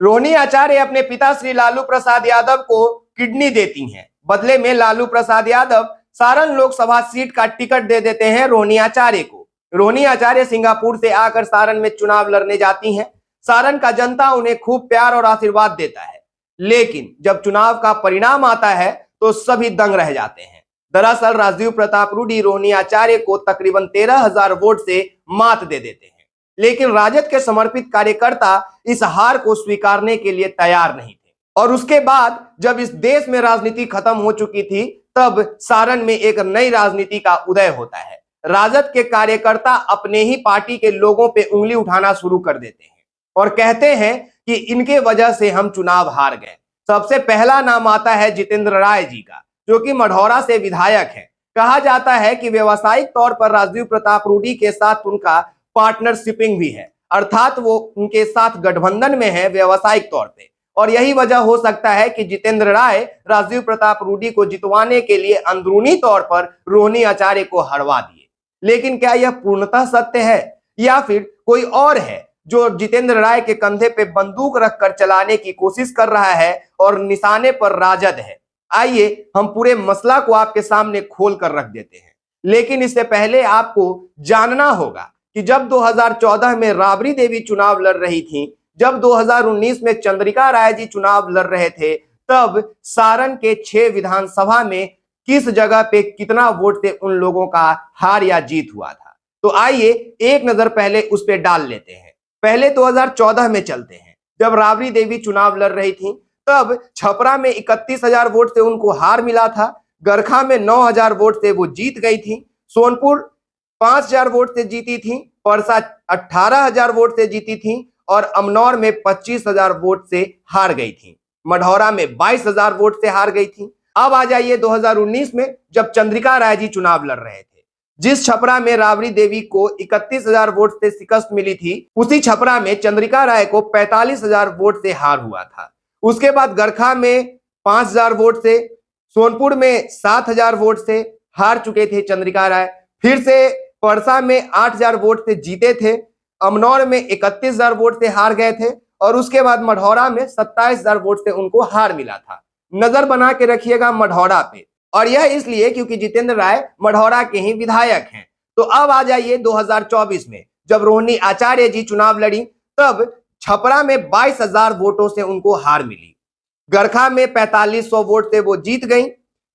रोहिणी आचार्य अपने पिता श्री लालू प्रसाद यादव को किडनी देती हैं। बदले में लालू प्रसाद यादव सारण लोकसभा सीट का टिकट दे देते हैं रोहिणी आचार्य को। रोहिणी आचार्य सिंगापुर से आकर सारण में चुनाव लड़ने जाती हैं। सारण का जनता उन्हें खूब प्यार और आशीर्वाद देता है, लेकिन जब चुनाव का परिणाम आता है तो सभी दंग रह जाते हैं। दरअसल राजीव प्रताप रूडी रोहिणी आचार्य को तकरीबन 13,000 वोट से मात दे देते हैं, लेकिन राजद के समर्पित कार्यकर्ता इस हार को स्वीकारने के लिए तैयार नहीं थे। और उसके बाद जब इस देश में राजनीति खत्म हो चुकी थी, तब सारण में एक नई राजनीति का उदय होता है। राजद के कार्यकर्ता अपने ही पार्टी के लोगों पे उंगली उठाना शुरू कर देते हैं और कहते हैं कि इनके वजह से हम चुनाव हार गए। सबसे पहला नाम आता है जितेंद्र राय जी का, जो कि मढ़ौरा से विधायक है। कहा जाता है कि व्यवसायिक तौर पर राजीव प्रताप रूडी के साथ उनका पार्टनरशिपिंग भी है, अर्थात वो उनके साथ गठबंधन में है व्यवसायिक तौर पे। और यही वजह हो सकता है कि जितेंद्र राय राजीव प्रताप रूडी को जितवाने के लिए अंदरूनी तौर पर रोहिणी आचार्य को हरवा दिए। लेकिन क्या यह पूर्णतः सत्य है या फिर कोई और है जो जितेंद्र राय के कंधे पे बंदूक रखकर चलाने की कोशिश कर रहा है और निशाने पर राजद है? आइए हम पूरे मसला को आपके सामने खोल कर रख देते हैं। लेकिन इससे पहले आपको जानना होगा कि जब 2014 में राबड़ी देवी चुनाव लड़ रही थी, जब 2019 में चंद्रिका राय जी चुनाव लड़ रहे थे, तब सारण के 6 विधानसभा में किस जगह पे कितना वोट से उन लोगों का हार या जीत हुआ था। तो आइए एक नजर पहले उस पर डाल लेते हैं। पहले 2014 में चलते हैं, जब राबड़ी देवी चुनाव लड़ रही थी, तब छपरा में 31,000 वोट से उनको हार मिला था। गरखा में 9,000 वोट से वो जीत गई थी। सोनपुर 5,000 वोट से जीती थी। परसा 18,000 वोट से जीती थी और अमनौर में 25,000 वोट से हार गई थी। मढ़ौरा में 22,000 वोट से हार गई थी। अब आ जाइए 2019 में, जब चंद्रिका राय जी चुनाव लड़ रहे थे। जिस छपरा में राबड़ी देवी को 31,000 वोट से शिकस्त मिली थी, उसी छपरा में चंद्रिका राय को 45,000 वोट से हार हुआ था। उसके बाद गरखा में 5,000 वोट से, सोनपुर में 7,000 वोट से हार चुके थे चंद्रिका राय। फिर से परसा में 8,000 वोट से जीते थे। अमनौर में 31,000 वोट से हार गए थे और उसके बाद मढ़ौरा में 27,000 वोट से उनको हार मिला था। नजर बना के रखिएगा मढ़ौरा पे, और यह इसलिए क्योंकि जितेंद्र राय मढ़ौरा के ही विधायक हैं। तो अब आ जाइए 2024 में, जब रोहिणी आचार्य जी चुनाव लड़ी, तब छपरा में 22,000 वोटों से उनको हार मिली। गरखा में 4500 वोट से वो जीत गई।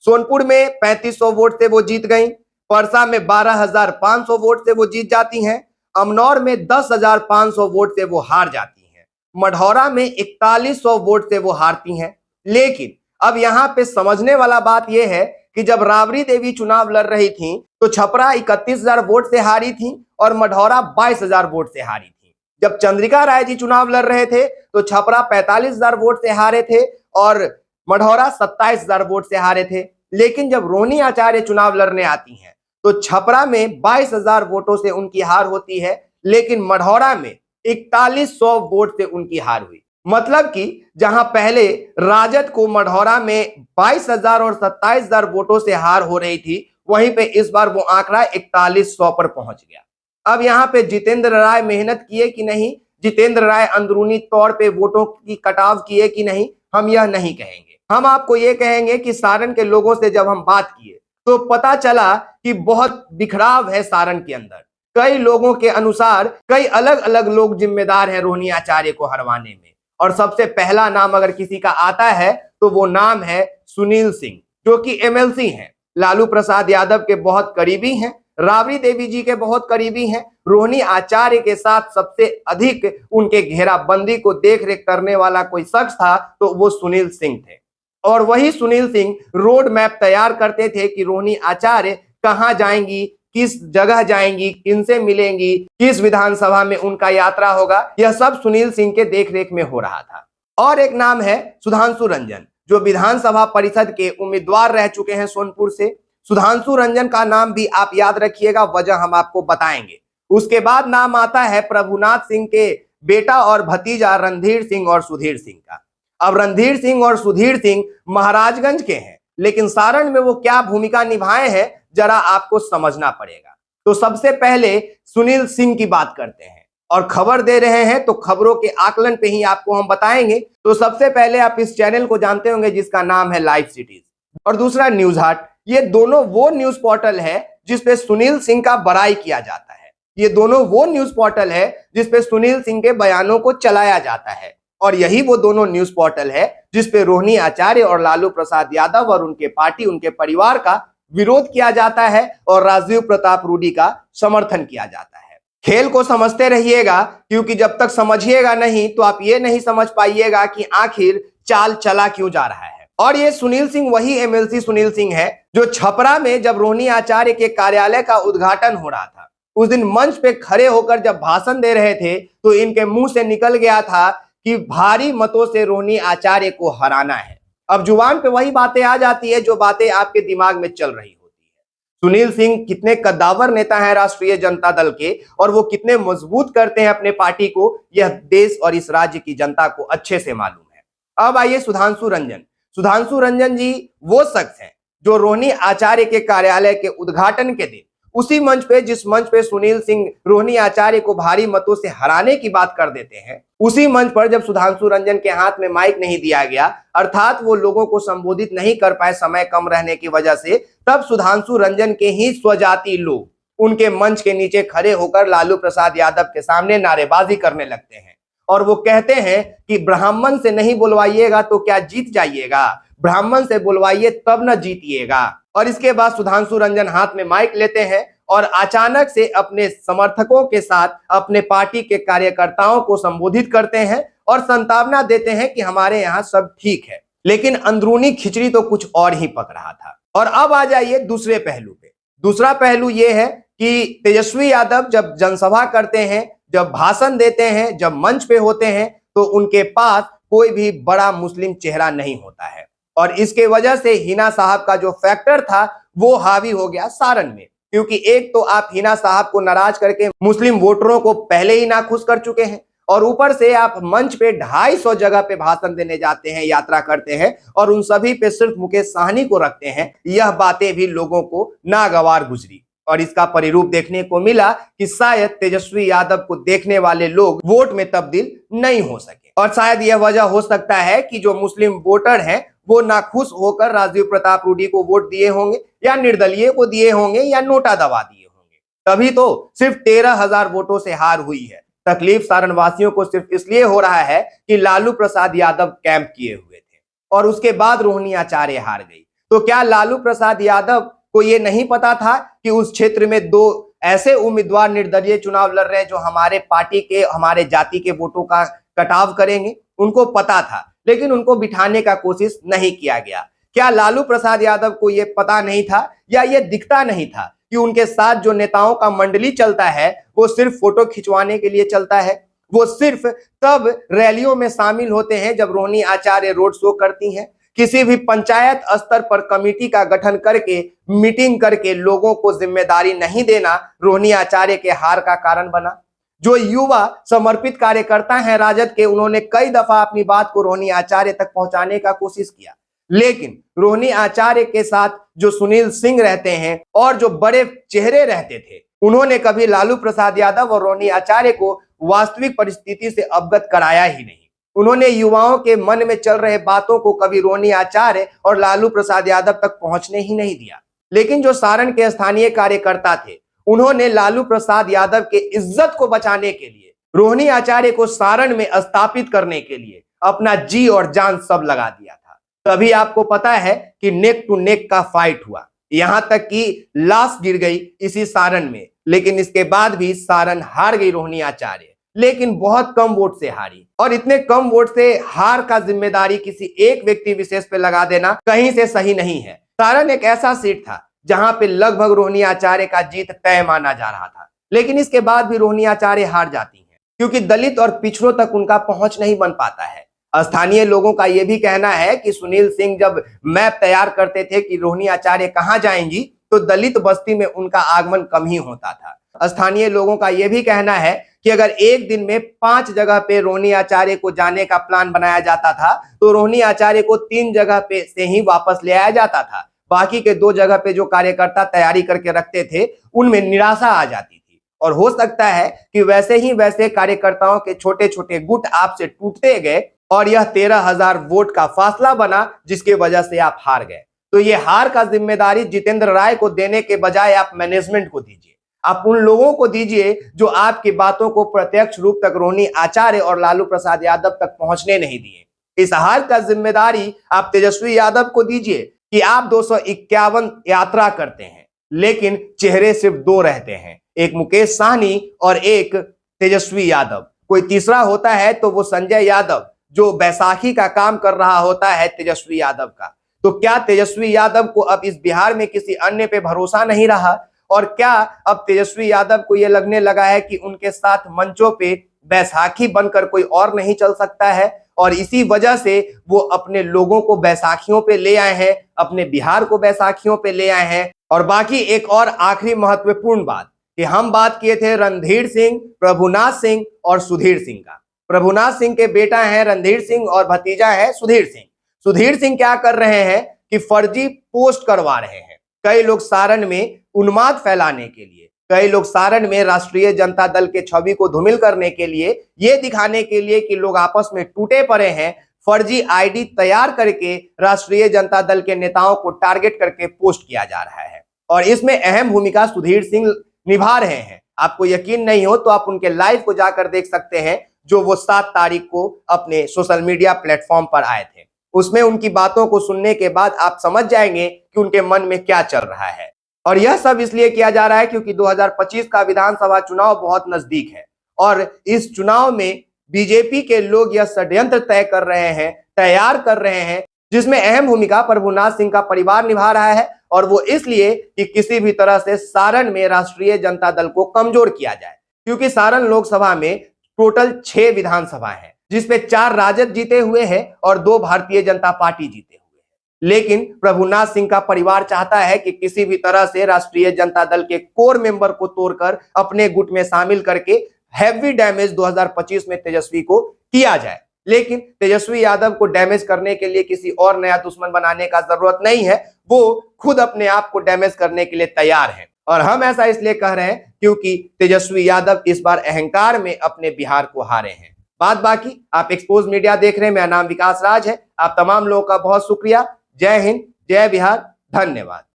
सोनपुर में 3500 वोट से वो जीत गई। परसा में 12,500 वोट से वो जीत जाती हैं। अमनौर में 10,500 वोट से वो हार जाती हैं। मढ़ौरा में 4100 वोट से वो हारती हैं। लेकिन अब यहाँ पे समझने वाला बात यह है कि जब राबड़ी देवी चुनाव लड़ रही थी, तो छपरा 31,000 वोट से हारी थी और मढ़ौरा 22,000 वोट से हारी थी। जब चंद्रिका राय जी चुनाव लड़ रहे थे, तो छपरा 45,000 वोट से हारे थे और मढ़ौरा 27,000 वोट से हारे थे। लेकिन जब रोहिणी आचार्य चुनाव लड़ने आती हैं, तो छपरा में 22,000 वोटों से उनकी हार होती है, लेकिन मढ़ौरा में 4100 वोट से उनकी हार हुई। मतलब कि जहां पहले राजद को मढ़ौरा में 22,000 और 27,000 वोटों से हार हो रही थी, वहीं पे इस बार वो आंकड़ा 4100 पर पहुंच गया। अब यहाँ पे जितेंद्र राय मेहनत किए कि नहीं, जितेंद्र राय अंदरूनी तौर पे वोटों की कटाव किए कि नहीं, हम यह नहीं कहेंगे। हम आपको ये कहेंगे कि सारण के लोगों से जब हम बात किए, तो पता चला कि बहुत बिखराव है सारण के अंदर। कई लोगों के अनुसार कई अलग अलग लोग जिम्मेदार हैं रोहिणी आचार्य को हरवाने में। और सबसे पहला नाम अगर किसी का आता है, तो वो नाम है सुनील सिंह, जो कि एमएलसी हैं, लालू प्रसाद यादव के बहुत करीबी हैं, राबड़ी देवी जी के बहुत करीबी हैं। रोहिणी आचार्य के साथ सबसे अधिक उनके घेराबंदी को देख रेख करने वाला कोई शख्स था, तो वो सुनील सिंह थे। और वही सुनील सिंह रोड मैप तैयार करते थे कि रोहिणी आचार्य कहाँ जाएंगी, किस जगह जाएंगी, किनसे मिलेंगी, किस विधानसभा में उनका यात्रा होगा, यह सब सुनील सिंह के देखरेख में हो रहा था। और एक नाम है सुधांशु रंजन, जो विधानसभा परिषद के उम्मीदवार रह चुके हैं सोनपुर से। सुधांशु रंजन का नाम भी आप याद रखिएगा, वजह हम आपको बताएंगे। उसके बाद नाम आता है प्रभुनाथ सिंह के बेटा और भतीजा रणधीर सिंह और सुधीर सिंह का। अब रणधीर सिंह और सुधीर सिंह महाराजगंज के हैं, लेकिन सारण में वो क्या भूमिका निभाए हैं, जरा आपको समझना पड़ेगा। तो सबसे पहले सुनील सिंह की बात करते हैं। और खबर दे रहे हैं तो खबरों के आकलन पे ही आपको हम बताएंगे। तो सबसे पहले आप इस चैनल को जानते होंगे जिसका नाम है लाइव सिटीज, और दूसरा न्यूज हाट। ये दोनों वो न्यूज पोर्टल है जिसपे सुनील सिंह का बड़ाई किया जाता है। ये दोनों वो न्यूज पोर्टल है जिसपे सुनील सिंह के बयानों को चलाया जाता है, और यही वो दोनों न्यूज पोर्टल है जिसपे रोहिणी आचार्य और लालू प्रसाद यादव और उनके पार्टी, उनके परिवार का विरोध किया जाता है और राजीव प्रताप रूडी का समर्थन किया जाता है। खेल को समझते रहिएगा, क्योंकि जब तक समझिएगा नहीं तो आप ये नहीं समझ पाइएगा कि आखिर चाल चला क्यों जा रहा है। और ये सुनील सिंह वही एमएलसी सुनील सिंह है जो छपरा में जब रोहिणी आचार्य के कार्यालय का उद्घाटन हो रहा था, उस दिन मंच पे खड़े होकर जब भाषण दे रहे थे तो इनके मुंह से निकल गया था कि भारी मतों से रोहिणी आचार्य को हराना है। अब जुबान पे वही बातें आ जाती है जो बातें आपके दिमाग में चल रही होती है। सुनील सिंह कितने कद्दावर नेता हैं राष्ट्रीय जनता दल के, और वो कितने मजबूत करते हैं अपने पार्टी को, यह देश और इस राज्य की जनता को अच्छे से मालूम है। अब आइए सुधांशु रंजन। सुधांशु रंजन जी वो शख्स हैं जो रोहिणी आचार्य के कार्यालय के उद्घाटन के दिन उसी मंच पे, जिस मंच पे सुनील सिंह रोहिणी आचार्य को भारी मतों से हराने की बात कर देते हैं, उसी मंच पर जब सुधांशु रंजन के हाथ में माइक नहीं दिया गया, अर्थात वो लोगों को संबोधित नहीं कर पाए समय कम रहने की वजह से, तब सुधांशु रंजन के ही स्वजाति लोग उनके मंच के नीचे खड़े होकर लालू प्रसाद यादव के सामने नारेबाजी करने लगते हैं और वो कहते हैं कि ब्राह्मण से नहीं बुलवाइएगा तो क्या जीत जाइएगा, ब्राह्मण से बुलवाइए तब न जीतिएगा। और इसके बाद सुधांशु रंजन हाथ में माइक लेते हैं और अचानक से अपने समर्थकों के साथ अपने पार्टी के कार्यकर्ताओं को संबोधित करते हैं और सांत्वना देते हैं कि हमारे यहाँ सब ठीक है, लेकिन अंदरूनी खिचड़ी तो कुछ और ही पक रहा था। और अब आ जाइए दूसरे पहलू पे। दूसरा पहलू यह है कि तेजस्वी यादव जब जनसभा करते हैं, जब भाषण देते हैं, जब मंच पे होते हैं, तो उनके पास कोई भी बड़ा मुस्लिम चेहरा नहीं होता है, और इसके वजह से हिना साहब का जो फैक्टर था वो हावी हो गया सारण में। क्योंकि एक तो आप हिना साहब को नाराज करके मुस्लिम वोटरों को पहले ही नाखुश कर चुके हैं, और ऊपर से आप मंच पे 250 जगह पे भाषण देने जाते हैं, यात्रा करते हैं, और उन सभी पे सिर्फ मुकेश साहनी को रखते हैं। यह बातें भी लोगों को नागवार गुजरी, और इसका परिरूप देखने को मिला कि शायद तेजस्वी यादव को देखने वाले लोग वोट में तब्दील नहीं हो सके। और शायद यह वजह हो सकता है कि जो मुस्लिम वोटर हैं वो नाखुश होकर राजीव प्रताप रूडी को वोट दिए होंगे, या निर्दलीय को दिए होंगे, या नोटा दबा दिए होंगे। तभी तो सिर्फ 13,000 वोटों से हार हुई है। तकलीफ सारण वासियों को सिर्फ इसलिए हो रहा है कि लालू प्रसाद यादव कैंप किए हुए थे और उसके बाद रोहिणी आचार्य हार गई। तो क्या लालू प्रसाद यादव को यह नहीं पता था कि उस क्षेत्र में 2 ऐसे उम्मीदवार निर्दलीय चुनाव लड़ रहे हैं जो हमारे पार्टी के, हमारे जाति के वोटों का कटाव करेंगे? उनको पता था, लेकिन उनको बिठाने का कोशिश नहीं किया गया। क्या लालू प्रसाद यादव को यह पता नहीं था, या यह दिखता नहीं था कि उनके साथ जो नेताओं का मंडली चलता है वो सिर्फ फोटो खिंचवाने के लिए चलता है? वो सिर्फ तब रैलियों में शामिल होते हैं जब रोहिणी आचार्य रोड शो करती हैं। किसी भी पंचायत स्तर पर कमेटी का गठन करके, मीटिंग करके लोगों को जिम्मेदारी नहीं देना रोहिणी आचार्य के हार का कारण बना। जो युवा समर्पित कार्यकर्ता हैं राजद के, उन्होंने कई दफा अपनी बात को रोहिणी आचार्य तक पहुंचाने का कोशिश किया, लेकिन रोहिणी आचार्य के साथ जो सुनील सिंह रहते हैं और जो बड़े चेहरे रहते थे, उन्होंने कभी लालू प्रसाद यादव और रोहिणी आचार्य को वास्तविक परिस्थिति से अवगत कराया ही नहीं। उन्होंने युवाओं के मन में चल रहे बातों को कभी रोहिणी आचार्य और लालू प्रसाद यादव तक पहुंचने ही नहीं दिया। लेकिन जो सारण के स्थानीय कार्यकर्ता थे, उन्होंने लालू प्रसाद यादव के इज्जत को बचाने के लिए, रोहिणी आचार्य को सारण में स्थापित करने के लिए अपना जी और जान सब लगा दिया था। तभी आपको पता है कि नेक टू नेक का फाइट हुआ, यहां तक कि लाश गिर गई इसी सारण में। लेकिन इसके बाद भी सारण हार गई रोहिणी आचार्य, लेकिन बहुत कम वोट से हारी। और इतने कम वोट से हार का जिम्मेदारी किसी एक व्यक्ति विशेष पे लगा देना कहीं से सही नहीं है। सारण एक ऐसा सीट था जहां पे लगभग रोहिणी आचार्य का जीत तय माना जा रहा था, लेकिन इसके बाद भी रोहिणी आचार्य हार जाती हैं, क्योंकि दलित और पिछड़ों तक उनका पहुंच नहीं बन पाता है। स्थानीय लोगों का यह भी कहना है कि सुनील सिंह जब मैप तैयार करते थे कि रोहिणी आचार्य कहां जाएंगी, तो दलित बस्ती में उनका आगमन कम ही होता था। स्थानीय लोगों का यह भी कहना है कि अगर एक दिन में 5 जगह पे रोहिणी आचार्य को जाने का प्लान बनाया जाता था, तो रोहिणी आचार्य को 3 जगह पे से ही वापस ले आया जाता था। बाकी के 2 जगह पे जो कार्यकर्ता तैयारी करके रखते थे, उनमें निराशा आ जाती थी। और हो सकता है कि वैसे ही वैसे कार्यकर्ताओं के छोटे छोटे गुट आपसे टूटते गए और यह 13,000 वोट का फासला बना जिसकी वजह से आप हार गए। तो ये हार का जिम्मेदारी जितेंद्र राय को देने के बजाय आप मैनेजमेंट को दीजिए, आप उन लोगों को दीजिए जो आपकी बातों को प्रत्यक्ष रूप तक रोहिणी आचार्य और लालू प्रसाद यादव तक पहुंचने नहीं दिए। इस हार का जिम्मेदारी आप तेजस्वी यादव को दीजिए कि आप 251 यात्रा करते हैं लेकिन चेहरे सिर्फ दो रहते हैं, एक मुकेश साहनी और एक तेजस्वी यादव। कोई तीसरा होता है तो वो संजय यादव जो बैसाखी का काम कर रहा होता है तेजस्वी यादव का। तो क्या तेजस्वी यादव को अब इस बिहार में किसी अन्य पे भरोसा नहीं रहा? और क्या अब तेजस्वी यादव को यह लगने लगा है कि उनके साथ मंचों पे बैसाखी बनकर कोई और नहीं चल सकता है? और इसी वजह से वो अपने लोगों को बैसाखियों पे ले आए हैं, अपने बिहार को बैसाखियों पे ले आए हैं। और बाकी एक और आखिरी महत्वपूर्ण बात कि हम बात किए थे रणधीर सिंह, प्रभुनाथ सिंह और सुधीर सिंह का। प्रभुनाथ सिंह के बेटा हैं रणधीर सिंह और भतीजा है सुधीर सिंह। सुधीर सिंह क्या कर रहे हैं कि फर्जी पोस्ट करवा रहे हैं। कई लोग सारण में उन्माद फैलाने के लिए, कई लोग सारण में राष्ट्रीय जनता दल के छवि को धूमिल करने के लिए, ये दिखाने के लिए कि लोग आपस में टूटे पड़े हैं, फर्जी आईडी तैयार करके राष्ट्रीय जनता दल के नेताओं को टारगेट करके पोस्ट किया जा रहा है। और इसमें अहम भूमिका सुधीर सिंह निभा रहे हैं। आपको यकीन नहीं हो तो आप उनके लाइव को जाकर देख सकते हैं जो वो 7 तारीख को अपने सोशल मीडिया प्लेटफॉर्म पर आए थे। उसमें उनकी बातों को सुनने के बाद आप समझ जाएंगे कि उनके मन में क्या चल रहा है। और यह सब इसलिए किया जा रहा है क्योंकि 2025 का विधानसभा चुनाव बहुत नजदीक है और इस चुनाव में बीजेपी के लोग यह षड्यंत्र तय कर रहे हैं, तैयार कर रहे हैं, जिसमें अहम भूमिका प्रभुनाथ सिंह का परिवार निभा रहा है। और वो इसलिए कि किसी भी तरह से सारण में राष्ट्रीय जनता दल को कमजोर किया जाए, क्योंकि सारण लोकसभा में टोटल 6 विधानसभा है जिसपे 4 राजद जीते हुए हैं और 2 भारतीय जनता पार्टी जीते हुए हैं। लेकिन प्रभुनाथ सिंह का परिवार चाहता है कि किसी भी तरह से राष्ट्रीय जनता दल के कोर मेंबर को तोड़कर अपने गुट में शामिल करके हैवी डैमेज 2025 में तेजस्वी को किया जाए। लेकिन तेजस्वी यादव को डैमेज करने के लिए किसी और नया दुश्मन बनाने का जरूरत नहीं है, वो खुद अपने आप को डैमेज करने के लिए तैयार है। और हम ऐसा इसलिए कह रहे हैं क्योंकि तेजस्वी यादव इस बार अहंकार में अपने बिहार को हारे हैं। बात बाकी आप एक्सपोज मीडिया देख रहे हैं, मेरा नाम विकास राज है। आप तमाम लोगों का बहुत शुक्रिया। जय हिंद, जय बिहार, धन्यवाद।